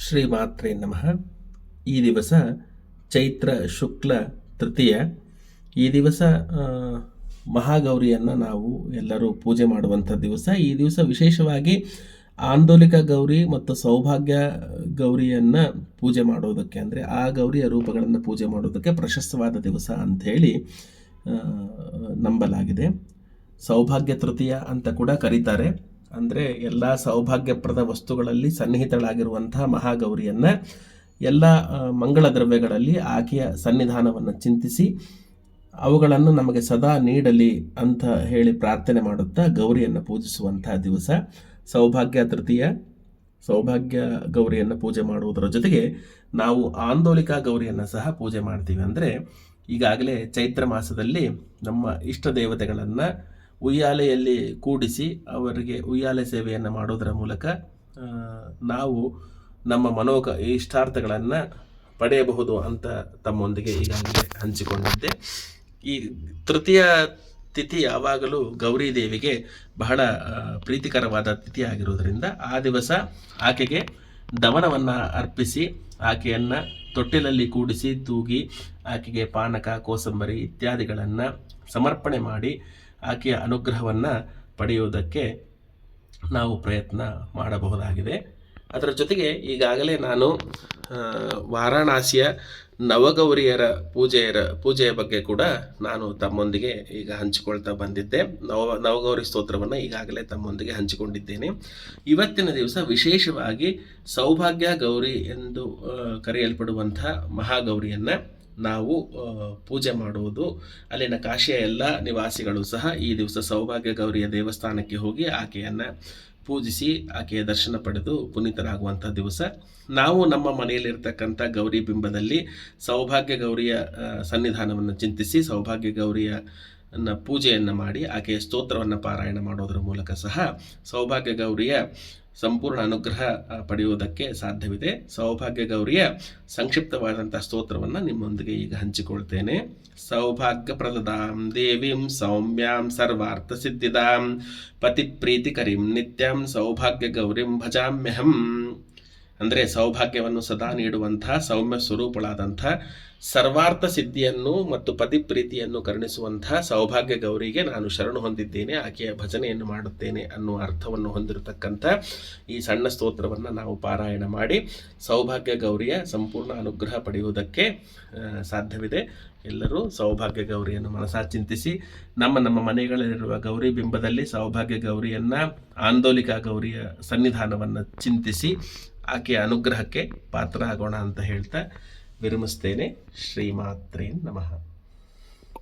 ಶ್ರೀಮಾತ್ರೆ ನಮಃ. ಈ ದಿವಸ ಚೈತ್ರ ಶುಕ್ಲ ತೃತೀಯ. ಈ ದಿವಸ ಮಹಾಗೌರಿಯನ್ನು ನಾವು ಎಲ್ಲರೂ ಪೂಜೆ ಮಾಡುವಂಥ ದಿವಸ. ಈ ದಿವಸ ವಿಶೇಷವಾಗಿ ಆಂದೋಲಿಕ ಗೌರಿ ಮತ್ತು ಸೌಭಾಗ್ಯ ಗೌರಿಯನ್ನು ಪೂಜೆ ಮಾಡೋದಕ್ಕೆ, ಅಂದರೆ ಆ ಗೌರಿಯ ರೂಪಗಳನ್ನು ಪೂಜೆ ಮಾಡೋದಕ್ಕೆ ಪ್ರಶಸ್ತವಾದ ದಿವಸ ಅಂಥೇಳಿ ನಂಬಲಾಗಿದೆ. ಸೌಭಾಗ್ಯ ತೃತೀಯ ಅಂತ ಕೂಡ ಕರೀತಾರೆ. ಅಂದರೆ ಎಲ್ಲ ಸೌಭಾಗ್ಯಪ್ರದ ವಸ್ತುಗಳಲ್ಲಿ ಸನ್ನಿಹಿತಳಾಗಿರುವಂತಹ ಮಹಾಗೌರಿಯನ್ನು ಎಲ್ಲ ಮಂಗಳ ದ್ರವ್ಯಗಳಲ್ಲಿ ಆಕೆಯ ಸನ್ನಿಧಾನವನ್ನು ಚಿಂತಿಸಿ ಅವುಗಳನ್ನು ನಮಗೆ ಸದಾ ನೀಡಲಿ ಅಂತ ಹೇಳಿ ಪ್ರಾರ್ಥನೆ ಮಾಡುತ್ತಾ ಗೌರಿಯನ್ನು ಪೂಜಿಸುವಂಥ ದಿವಸ ಸೌಭಾಗ್ಯ ತೃತೀಯ. ಸೌಭಾಗ್ಯ ಗೌರಿಯನ್ನು ಪೂಜೆ ಮಾಡುವುದರ ಜೊತೆಗೆ ನಾವು ಆಂದೋಲಿಕ ಗೌರಿಯನ್ನು ಸಹ ಪೂಜೆ ಮಾಡ್ತೀವಿ. ಅಂದರೆ ಈಗಾಗಲೇ ಚೈತ್ರ ಮಾಸದಲ್ಲಿ ನಮ್ಮ ಇಷ್ಟ ದೇವತೆಗಳನ್ನು ಉಯ್ಯಾಲೆಯಲ್ಲಿ ಕೂಡಿಸಿ ಅವರಿಗೆ ಉಯ್ಯಾಲೆ ಸೇವೆಯನ್ನು ಮಾಡೋದರ ಮೂಲಕ ನಾವು ನಮ್ಮ ಇಷ್ಟಾರ್ಥಗಳನ್ನು ಪಡೆಯಬಹುದು ಅಂತ ತಮ್ಮೊಂದಿಗೆ ಈಗಾಗಲೇ ಹಂಚಿಕೊಂಡಿದ್ದೆ. ಈ ತೃತೀಯ ತಿಥಿ ಯಾವಾಗಲೂ ಗೌರಿ ದೇವಿಗೆ ಬಹಳ ಪ್ರೀತಿಕರವಾದ ತಿಥಿ ಆಗಿರುವುದರಿಂದ ಆ ದಿವಸ ಆಕೆಗೆ ದವನವನ್ನು ಅರ್ಪಿಸಿ ಆಕೆಯನ್ನು ತೊಟ್ಟಿಲಲ್ಲಿ ಕೂಡಿಸಿ ತೂಗಿ ಆಕೆಗೆ ಪಾನಕ, ಕೋಸಂಬರಿ ಇತ್ಯಾದಿಗಳನ್ನು ಸಮರ್ಪಣೆ ಮಾಡಿ ಆಕೆಯ ಅನುಗ್ರಹವನ್ನು ಪಡೆಯುವುದಕ್ಕೆ ನಾವು ಪ್ರಯತ್ನ ಮಾಡಬಹುದಾಗಿದೆ. ಅದರ ಜೊತೆಗೆ ಈಗಾಗಲೇ ನಾನು ವಾರಾಣಸಿಯ ನವಗೌರಿಯರ ಪೂಜೆಯ ಬಗ್ಗೆ ಕೂಡ ನಾನು ತಮ್ಮೊಂದಿಗೆ ಈಗ ಹಂಚಿಕೊಳ್ತಾ ಬಂದಿದ್ದೆ. ನವಗೌರಿ ಸ್ತೋತ್ರವನ್ನು ಈಗಾಗಲೇ ತಮ್ಮೊಂದಿಗೆ ಹಂಚಿಕೊಂಡಿದ್ದೇನೆ. ಇವತ್ತಿನ ದಿವಸ ವಿಶೇಷವಾಗಿ ಸೌಭಾಗ್ಯ ಗೌರಿ ಎಂದು ಕರೆಯಲ್ಪಡುವಂಥ ಮಹಾಗೌರಿಯನ್ನು ನಾವು ಪೂಜೆ ಮಾಡುವುದು. ಅಲ್ಲಿನ ಕಾಶಿಯ ಎಲ್ಲ ನಿವಾಸಿಗಳು ಸಹ ಈ ದಿವಸ ಸೌಭಾಗ್ಯ ಗೌರಿಯ ದೇವಸ್ಥಾನಕ್ಕೆ ಹೋಗಿ ಆಕೆಯನ್ನು ಪೂಜಿಸಿ ಆಕೆಯ ದರ್ಶನ ಪಡೆದು ಪುನೀತರಾಗುವಂಥ ದಿವಸ. ನಾವು ನಮ್ಮ ಮನೆಯಲ್ಲಿರ್ತಕ್ಕಂಥ ಗೌರಿ ಬಿಂಬದಲ್ಲಿ ಸೌಭಾಗ್ಯ ಗೌರಿಯ ಸನ್ನಿಧಾನವನ್ನು ಚಿಂತಿಸಿ ಸೌಭಾಗ್ಯ ಗೌರಿಯ ಪೂಜೆಯನ್ನು ಮಾಡಿ ಆಕೆಯ ಸ್ತೋತ್ರವನ್ನು ಪಾರಾಯಣ ಮಾಡೋದರ ಮೂಲಕ ಸಹ ಸೌಭಾಗ್ಯ ಗೌರಿಯ ಸಂಪೂರ್ಣ ಅನುಗ್ರಹ ಪಡೆಯುವುದಕ್ಕೆ ಸಾಧ್ಯವಿದೆ. ಸೌಭಾಗ್ಯ ಗೌರಿಯ ಸಂಕ್ಷಿಪ್ತವಾದಂಥ ಸ್ತೋತ್ರವನ್ನು ನಿಮ್ಮೊಂದಿಗೆ ಈಗ ಹಂಚಿಕೊಳ್ತೇನೆ. ಸೌಭಾಗ್ಯ ಪ್ರದದಾಂ ದೇವೀಂ ಸೌಮ್ಯಾಂ ಸರ್ವಾರ್ಥ ಸಿದ್ಧಿದಾಂ ಪತಿ ಪ್ರೀತಿಕರಿಂ ನಿತ್ಯಂ ಸೌಭಾಗ್ಯ ಗೌರಿಂ ಭಜಾಮ್ಯಹಂ. ಅಂದರೆ ಸೌಭಾಗ್ಯವನ್ನು ಸದಾ ನೀಡುವಂಥ ಸೌಮ್ಯ ಸ್ವರೂಪಳಾದಂಥ ಸರ್ವಾರ್ಥ ಸಿದ್ಧಿಯನ್ನು ಮತ್ತು ಪತಿ ಪ್ರೀತಿಯನ್ನು ಕರುಣಿಸುವಂಥ ಸೌಭಾಗ್ಯ ಗೌರಿಗೆ ನಾನು ಶರಣು ಹೊಂದಿದ್ದೇನೆ, ಆಕೆಯ ಭಜನೆಯನ್ನು ಮಾಡುತ್ತೇನೆ ಅನ್ನುವ ಅರ್ಥವನ್ನು ಹೊಂದಿರತಕ್ಕಂಥ ಈ ಸಣ್ಣ ಸ್ತೋತ್ರವನ್ನು ನಾವು ಪಾರಾಯಣ ಮಾಡಿ ಸೌಭಾಗ್ಯ ಗೌರಿಯ ಸಂಪೂರ್ಣ ಅನುಗ್ರಹ ಪಡೆಯುವುದಕ್ಕೆ ಸಾಧ್ಯವಿದೆ. ಎಲ್ಲರೂ ಸೌಭಾಗ್ಯ ಗೌರಿಯನ್ನು ಮನಸಾ ಚಿಂತಿಸಿ ನಮ್ಮ ಮನೆಗಳಲ್ಲಿರುವ ಗೌರಿ ಬಿಂಬದಲ್ಲಿ ಸೌಭಾಗ್ಯ ಗೌರಿಯನ್ನು, ಆಂದೋಲಿಕ ಗೌರಿಯ ಸನ್ನಿಧಾನವನ್ನು ಚಿಂತಿಸಿ ಆಕೆಯ ಅನುಗ್ರಹಕ್ಕೆ ಪಾತ್ರ ಆಗೋಣ ಅಂತ ಹೇಳ್ತಾ ವಿರಮಿಸ್ತೇನೆ. ಶ್ರೀಮಾತ್ರೇ ನಮಃ.